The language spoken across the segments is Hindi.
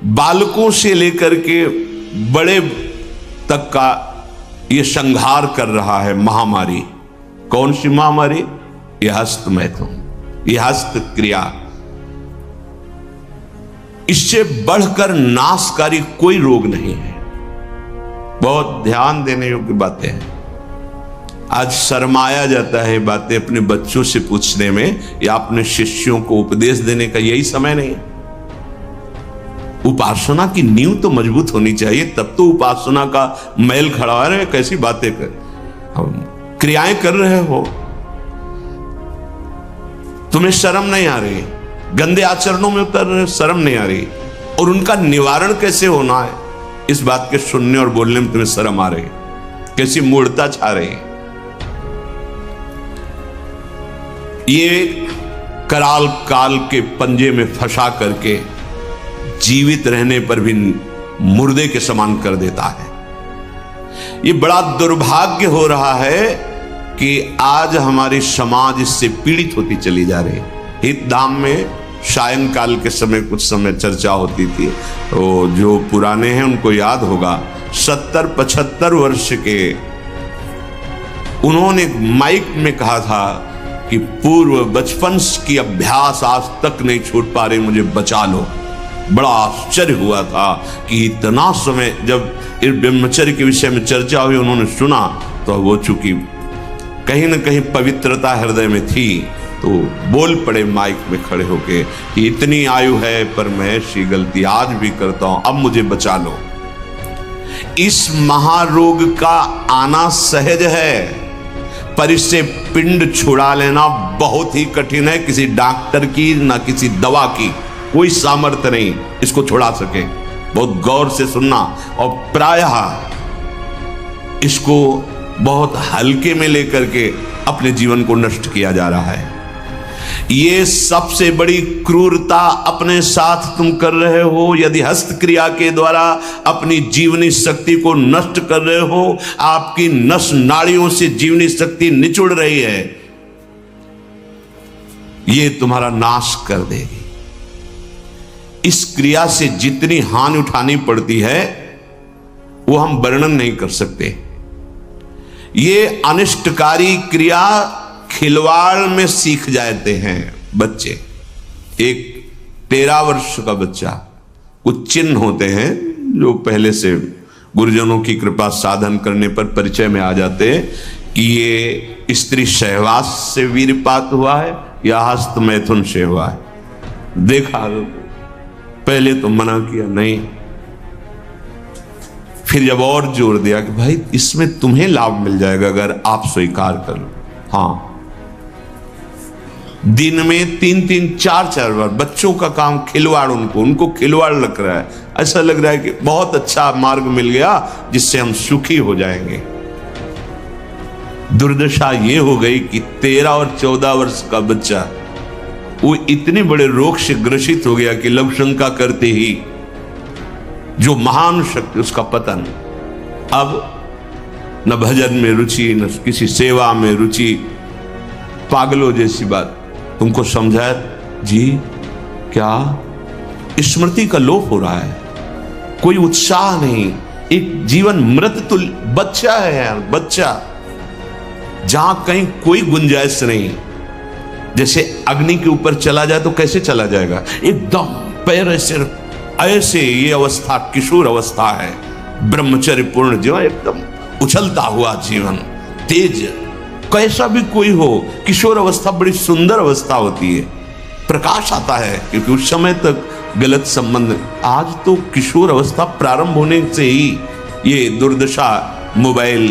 बालकों से लेकर के बड़े तक का ये संहार कर रहा है महामारी। कौन सी महामारी? ये हस्त मैथुन, ये हस्त क्रिया। इससे बढ़कर नाशकारी कोई रोग नहीं है। बहुत ध्यान देने योग्य बातें हैं। आज शर्माया जाता है बातें अपने बच्चों से पूछने में, या अपने शिष्यों को उपदेश देने का यही समय नहीं है। उपासना की नींव तो मजबूत होनी चाहिए, तब तो उपासना का मैल खड़ा है। रहे कैसी बातें कर, हम क्रियाएं कर रहे हो, तुम्हें शर्म नहीं आ रही, गंदे आचरणों में उतर रहे, शर्म नहीं आ रही, और उनका निवारण कैसे होना है इस बात के सुनने और बोलने में तुम्हें शर्म आ रही, कैसी मूर्खता छा रही। ये कराल काल के पंजे में फंसा करके जीवित रहने पर भी मुर्दे के समान कर देता है। ये बड़ा दुर्भाग्य हो रहा है कि आज हमारी समाज इससे पीड़ित होती चली जा रही है। हितधाम में सायंकाल के समय कुछ समय चर्चा होती थी, तो जो पुराने हैं उनको याद होगा, 70-75 वर्ष के उन्होंने माइक में कहा था कि पूर्व बचपन की अभ्यास आज तक नहीं छूट पा रही, मुझे बचा लो। बड़ा आश्चर्य हुआ था कि इतना समय जब इस ब्रह्मचर्य के विषय में चर्चा हुई, उन्होंने सुना, तो वो चूंकि कहीं न कहीं पवित्रता हृदय में थी, तो बोल पड़े माइक में खड़े होके कि इतनी आयु है पर मैं ऐसी गलती आज भी करता हूं, अब मुझे बचा लो। इस महारोग का आना सहज है, पर इससे पिंड छुड़ा लेना बहुत ही कठिन है। किसी डॉक्टर की ना किसी दवा की कोई सामर्थ्य नहीं इसको छुड़ा सके। बहुत गौर से सुनना, और प्रायः इसको बहुत हल्के में लेकर के अपने जीवन को नष्ट किया जा रहा है। ये सबसे बड़ी क्रूरता अपने साथ तुम कर रहे हो। यदि हस्त क्रिया के द्वारा अपनी जीवनी शक्ति को नष्ट कर रहे हो, आपकी नस नाड़ियों से जीवनी शक्ति निचुड़ रही है, ये तुम्हारा नाश कर देगी। इस क्रिया से जितनी हानि उठानी पड़ती है वो हम वर्णन नहीं कर सकते। ये अनिष्टकारी क्रिया खिलवाड़ में सीख जाते हैं बच्चे। एक 13 वर्ष का बच्चा, कुछ चिन्ह होते हैं जो पहले से गुरुजनों की कृपा साधन करने पर परिचय में आ जाते हैं कि ये स्त्री सहवास से वीरपात हुआ है या हस्त मैथुन से हुआ है। देखा, पहले तो मना किया नहीं, फिर जब और जोर दिया कि भाई इसमें तुम्हें लाभ मिल जाएगा अगर आप स्वीकार कर लो। हाँ, दिन में 3-3, 4-4 बार बच्चों का काम खिलवाड़, उनको खिलवाड़ लग रहा है। ऐसा लग रहा है कि बहुत अच्छा मार्ग मिल गया जिससे हम सुखी हो जाएंगे। दुर्दशा ये हो गई कि 13 और 14 वर्ष का बच्चा वो इतने बड़े रोग से ग्रसित हो गया कि लघु शंका करते ही जो महान शक्ति, उसका पतन। अब न भजन में रुचि, न किसी सेवा में रुचि, पागलों जैसी बात। तुमको समझाया जी, क्या स्मृति का लोप हो रहा है, कोई उत्साह नहीं, एक जीवन मृत तुल्य बच्चा है यार, बच्चा, जहां कहीं कोई गुंजाइश नहीं। जैसे अग्नि के ऊपर चला जाए तो कैसे चला जाएगा, एकदम पैर ऐसे ये अवस्था किशोर अवस्था है, ब्रह्मचर्य पूर्ण जीवन, एकदम उछलता हुआ जीवन, तेज। कैसा भी कोई हो, किशोर अवस्था बड़ी सुंदर अवस्था होती है, प्रकाश आता है, क्योंकि उस समय तक गलत संबंध। आज तो किशोर अवस्था प्रारंभ होने से ही ये दुर्दशा, मोबाइल,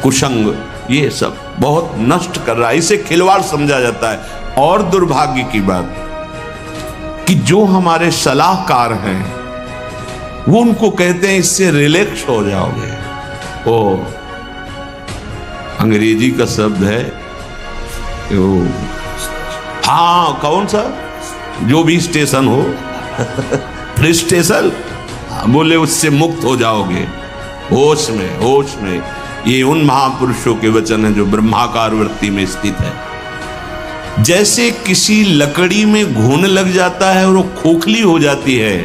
कुसंग, ये सब बहुत नष्ट कर रहा है। इसे खिलवाड़ समझा जाता है। और दुर्भाग्य की बात कि जो हमारे सलाहकार हैं वो उनको कहते हैं इससे रिलैक्स हो जाओगे। ओ, अंग्रेजी का शब्द है हाँ, कौन सा, जो भी स्टेशन हो फ्री स्टेशन, बोले उससे मुक्त हो जाओगे, होश में, होश में। ये उन महापुरुषों के वचन हैं जो ब्रह्माकार वृत्ति में स्थित है। जैसे किसी लकड़ी में घुन लग जाता है और वो खोखली हो जाती है,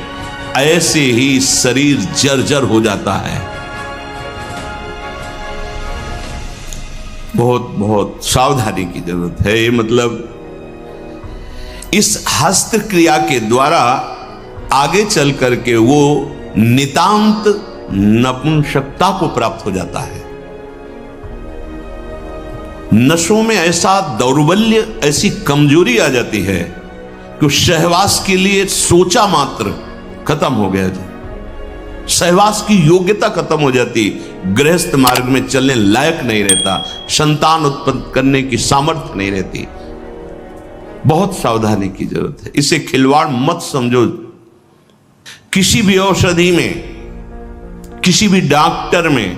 ऐसे ही शरीर जर्जर हो जाता है। बहुत बहुत सावधानी की जरूरत है। ये मतलब इस हस्त क्रिया के द्वारा आगे चल करके वो नितांत नपुंसकता को प्राप्त हो जाता है। नशों में ऐसा दौर्बल्य, ऐसी कमजोरी आ जाती है कि सहवास के लिए सोचा मात्र खत्म हो गया जी। सहवास की योग्यता खत्म हो जाती, गृहस्थ मार्ग में चलने लायक नहीं रहता, संतान उत्पन्न करने की सामर्थ्य नहीं रहती। बहुत सावधानी की जरूरत है। इसे खिलवाड़ मत समझो। किसी भी औषधि में, किसी भी डॉक्टर में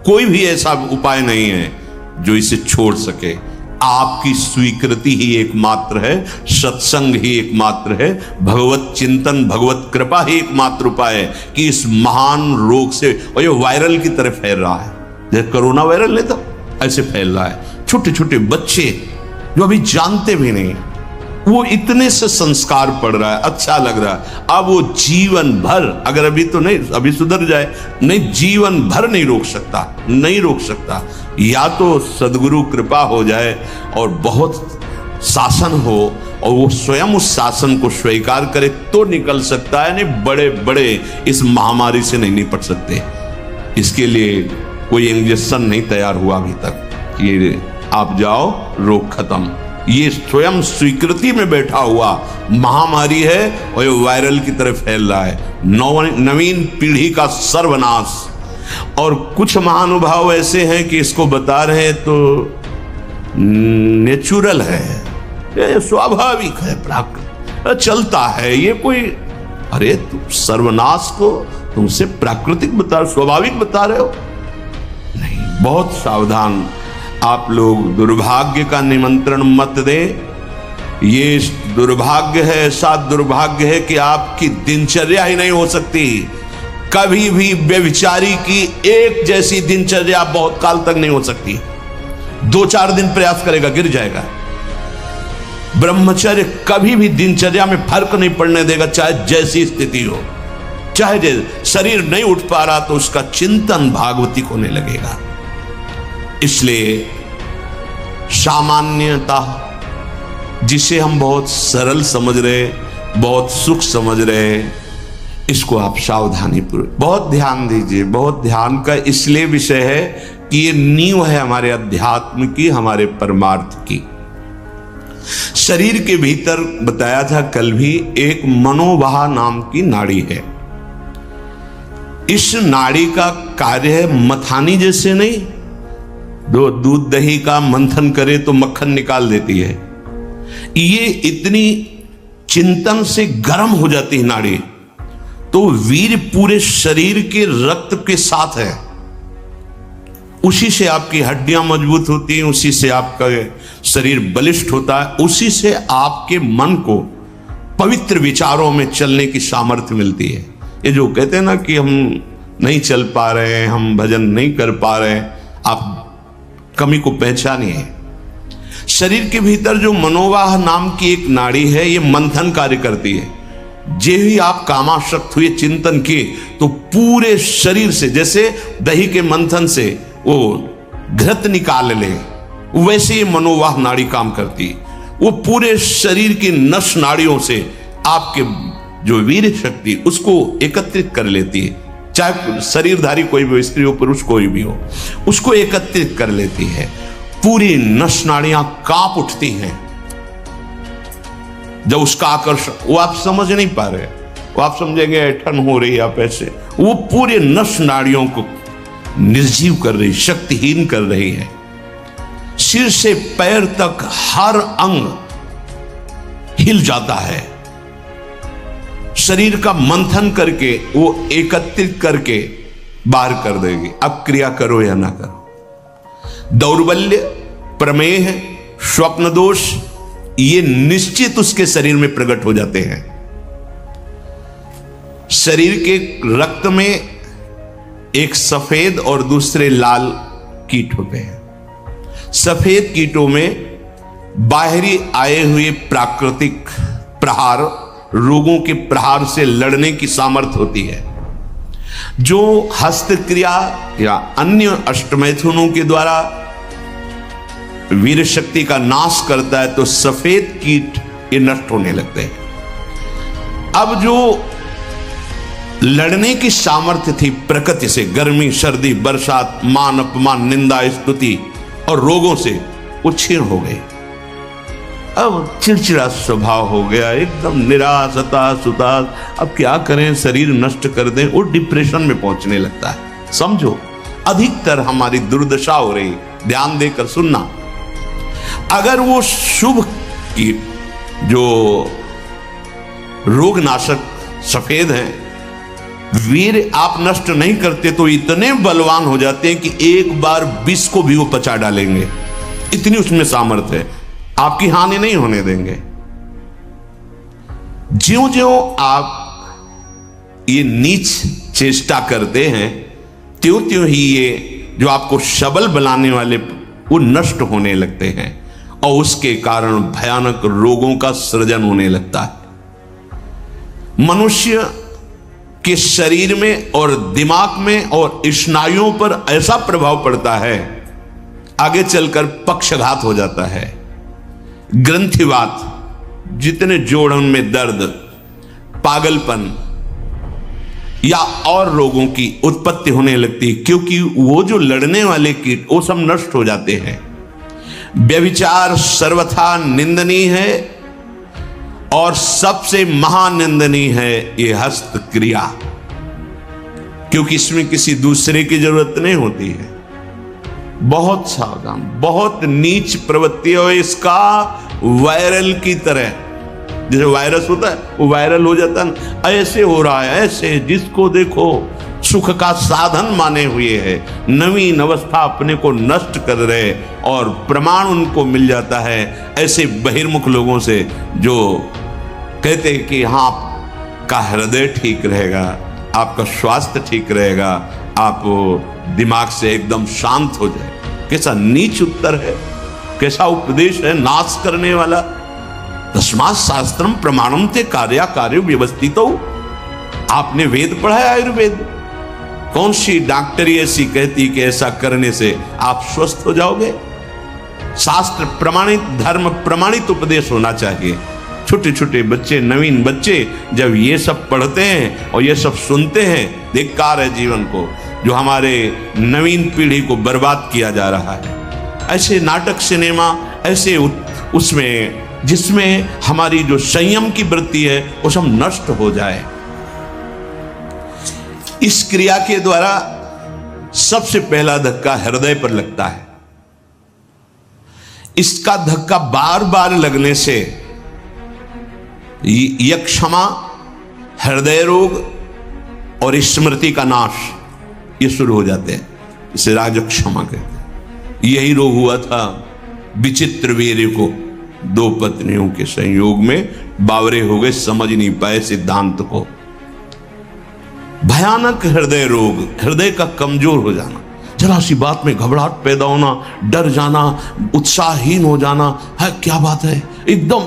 कोई भी ऐसा उपाय नहीं है जो इसे छोड़ सके। आपकी स्वीकृति ही एकमात्र है, सत्संग ही एकमात्र है, भगवत चिंतन, भगवत कृपा ही एकमात्र उपाय है कि इस महान रोग से, और ये वायरल की तरफ फैल रहा है, जैसे कोरोना वायरल नहीं था ऐसे फैल रहा है। छोटे छोटे बच्चे जो अभी जानते भी नहीं, वो इतने से संस्कार पड़ रहा है, अच्छा लग रहा है। अब वो जीवन भर, अगर अभी तो नहीं, अभी सुधर जाए, नहीं जीवन भर नहीं रोक सकता, नहीं रोक सकता। या तो सदगुरु कृपा हो जाए और बहुत शासन हो और वो स्वयं उस शासन को स्वीकार करे तो निकल सकता है, नहीं बड़े बड़े इस महामारी से नहीं निपट सकते। इसके लिए कोई इंजेक्शन नहीं तैयार हुआ अभी तक कि आप जाओ रोग खत्म। ये स्वयं स्वीकृति में बैठा हुआ महामारी है और ये वायरल की तरफ फैल रहा है। नवीन पीढ़ी का सर्वनाश। और कुछ महानुभाव ऐसे हैं कि इसको बता रहे हैं तो नेचुरल है, ये स्वाभाविक है, प्राकृतिक चलता है, ये कोई, अरे तुम सर्वनाश को तुमसे प्राकृतिक बता, स्वाभाविक बता रहे हो? नहीं, बहुत सावधान। आप लोग दुर्भाग्य का निमंत्रण मत दें। ये दुर्भाग्य है, ऐसा दुर्भाग्य है कि आपकी दिनचर्या ही नहीं हो सकती। कभी भी व्यभिचारी की एक जैसी दिनचर्या बहुत काल तक नहीं हो सकती। 2-4 दिन प्रयास करेगा, गिर जाएगा। ब्रह्मचर्य कभी भी दिनचर्या में फर्क नहीं पड़ने देगा, चाहे जैसी स्थिति हो। चाहे शरीर नहीं उठ पा रहा तो उसका चिंतन भागवतिक होने लगेगा। इसलिए सामान्यता, जिसे हम बहुत सरल समझ रहे, बहुत सुख समझ रहे, इसको आप सावधानी पूर्वक बहुत ध्यान दीजिए। बहुत ध्यान का इसलिए विषय है कि ये नींव है हमारे अध्यात्म की, हमारे परमार्थ की। शरीर के भीतर बताया था कल भी, एक मनोवाह नाम की नाड़ी है। इस नाड़ी का कार्य है मथानी जैसे नहीं, दो दूध दही का मंथन करे तो मक्खन निकाल देती है, ये इतनी चिंतन से गर्म हो जाती है नाड़ी, तो वीर पूरे शरीर के रक्त के साथ है। उसी से आपकी हड्डियां मजबूत होती हैं, उसी से आपका शरीर बलिष्ठ होता है, उसी से आपके मन को पवित्र विचारों में चलने की सामर्थ्य मिलती है। ये जो कहते हैं ना कि हम नहीं चल पा रहे हैं, हम भजन नहीं कर पा रहे हैं, आप कमी को पहचानिए। शरीर के भीतर जो मनोवाह नाम की एक नाड़ी है, ये मंथन कार्य करती है। जे ही आप कामासक्त हुए, चिंतन किए, तो पूरे शरीर से, जैसे दही के मंथन से वो घृत निकाल ले, वैसे ये मनोवाह नाड़ी काम करती है। वो पूरे शरीर की नस नाड़ियों से आपके जो वीर शक्ति उसको एकत्रित कर लेती है, चाहे शरीरधारी कोई भी, स्त्री हो पुरुष कोई भी हो, उसको एकत्रित कर लेती है। पूरी नस नाड़ियां कांप उठती हैं जब उसका आकर्षण, वो आप समझ नहीं पा रहे, वो आप समझेंगे ऐठन हो रही आप ऐसे, वो पूरे नस नाड़ियों को निर्जीव कर रही, शक्तिहीन कर रही है। सिर से पैर तक हर अंग हिल जाता है। शरीर का मंथन करके वो एकत्रित करके बाहर कर देगी। अब क्रिया करो या ना करो, दौर्बल्य, प्रमेह, स्वप्न दोष, ये निश्चित उसके शरीर में प्रकट हो जाते हैं। शरीर के रक्त में एक सफेद और दूसरे लाल कीट होते हैं। सफेद कीटों में बाहरी आए हुए प्राकृतिक प्रहार रोगों के प्रहार से लड़ने की सामर्थ्य होती है। जो हस्तक्रिया या अन्य अष्टमैथुनों के द्वारा वीर शक्ति का नाश करता है तो सफेद कीट ये नष्ट होने लगते हैं। अब जो लड़ने की सामर्थ्य थी प्रकृति से, गर्मी, सर्दी, बरसात, मान अपमान, निंदा, स्तुति और रोगों से, वो क्षीण हो गए। अब चिड़चिड़ा स्वभाव हो गया, एकदम निराश, हताश, उदास। अब क्या करें, शरीर नष्ट कर दें, वो डिप्रेशन में पहुंचने लगता है। समझो, अधिकतर हमारी दुर्दशा हो रही। ध्यान देकर सुनना। अगर वो शुभ की जो रोगनाशक सफेद हैं, वीर आप नष्ट नहीं करते तो इतने बलवान हो जाते हैं कि एक बार विष को भी वो पचा डालेंगे। इतनी उसमें सामर्थ्य है, आपकी हानि नहीं होने देंगे। ज्यों ज्यों आप ये नीच चेष्टा करते हैं, त्यों त्यों ही ये जो आपको सबल बनाने वाले वो नष्ट होने लगते हैं और उसके कारण भयानक रोगों का सृजन होने लगता है। मनुष्य के शरीर में और दिमाग में और स्नायुओं पर ऐसा प्रभाव पड़ता है, आगे चलकर पक्षघात हो जाता है, ग्रंथिवात, जितने जोड़ों में दर्द, पागलपन या और रोगों की उत्पत्ति होने लगती है, क्योंकि वो जो लड़ने वाले कीट वो सब नष्ट हो जाते हैं। व्यभिचार सर्वथा निंदनीय है और सबसे महानिंदनीय है ये हस्तक्रिया, क्योंकि इसमें किसी दूसरे की जरूरत नहीं होती है। बहुत सावधान, बहुत नीच प्रवृत्ति है इसका। वायरल की तरह, जैसे वायरस होता है वो वायरल हो जाता है, ऐसे हो रहा है, ऐसे जिसको देखो सुख का साधन माने हुए है, नवीन अवस्था अपने को नष्ट कर रहे और प्रमाण उनको मिल जाता है ऐसे बहिर्मुख लोगों से जो कहते हैं कि हाँ आपका हृदय ठीक रहेगा, आपका स्वास्थ्य ठीक रहेगा, आप दिमाग से एकदम शांत हो जाए। कैसा नीच उत्तर है, कैसा उपदेश है, नाश करने वाला। तस्मात् शास्त्रम प्रमाणम ते कार्या कार्य व्यवस्थितो। आपने वेद पढ़ा है, आयुर्वेद। कौन सी डॉक्टरी ऐसी कहती कि ऐसा करने से आप स्वस्थ हो जाओगे? शास्त्र प्रमाणित, धर्म प्रमाणित उपदेश होना चाहिए। छोटे छोटे बच्चे, नवीन बच्चे जब ये सब पढ़ते हैं और ये सब सुनते हैं, धिक्कार है जीवन को, जो हमारे नवीन पीढ़ी को बर्बाद किया जा रहा है। ऐसे नाटक, सिनेमा, ऐसे उसमें जिसमें हमारी जो संयम की वृत्ति है वो सब नष्ट हो जाए। इस क्रिया के द्वारा सबसे पहला धक्का हृदय पर लगता है। इसका धक्का बार बार लगने से यक्षमा, हृदय रोग और स्मृति का नाश ये शुरू हो जाते हैं। इसे राजक्षमा कहते हैं। यही रोग हुआ था विचित्रवीर्य को। 2 पत्नियों के संयोग में बावरे हो गए, समझ नहीं पाए सिद्धांत को। भयानक हृदय रोग, हृदय का कमजोर हो जाना, जरा सी बात में घबराहट पैदा होना, डर जाना, उत्साहहीन हो जाना। है क्या बात है, एकदम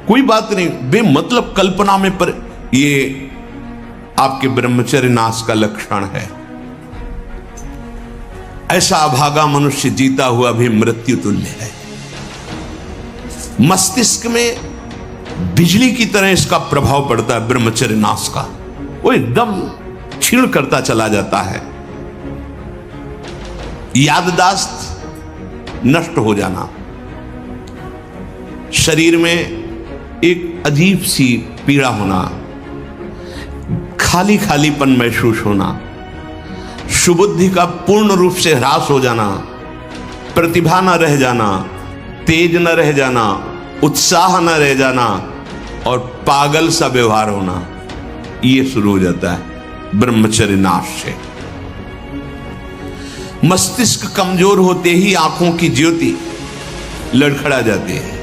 कोई बात नहीं, बेमतलब कल्पना में पर, ये आपके ब्रह्मचर्य नाश का लक्षण है। ऐसा अभागा मनुष्य जीता हुआ भी मृत्यु तुल्य है। मस्तिष्क में बिजली की तरह इसका प्रभाव पड़ता है ब्रह्मचर्य नाश का। वो एकदम क्षीण करता चला जाता है। याददाश्त नष्ट हो जाना, शरीर में एक अजीब सी पीड़ा होना, खाली खालीपन महसूस होना, सुबुद्धि का पूर्ण रूप से ह्रास हो जाना, प्रतिभा न रह जाना, तेज न रह जाना, उत्साह न रह जाना और पागल सा व्यवहार होना, ये शुरू हो जाता है ब्रह्मचर्य नाश से। मस्तिष्क कमजोर होते ही आंखों की ज्योति लड़खड़ा जाती है।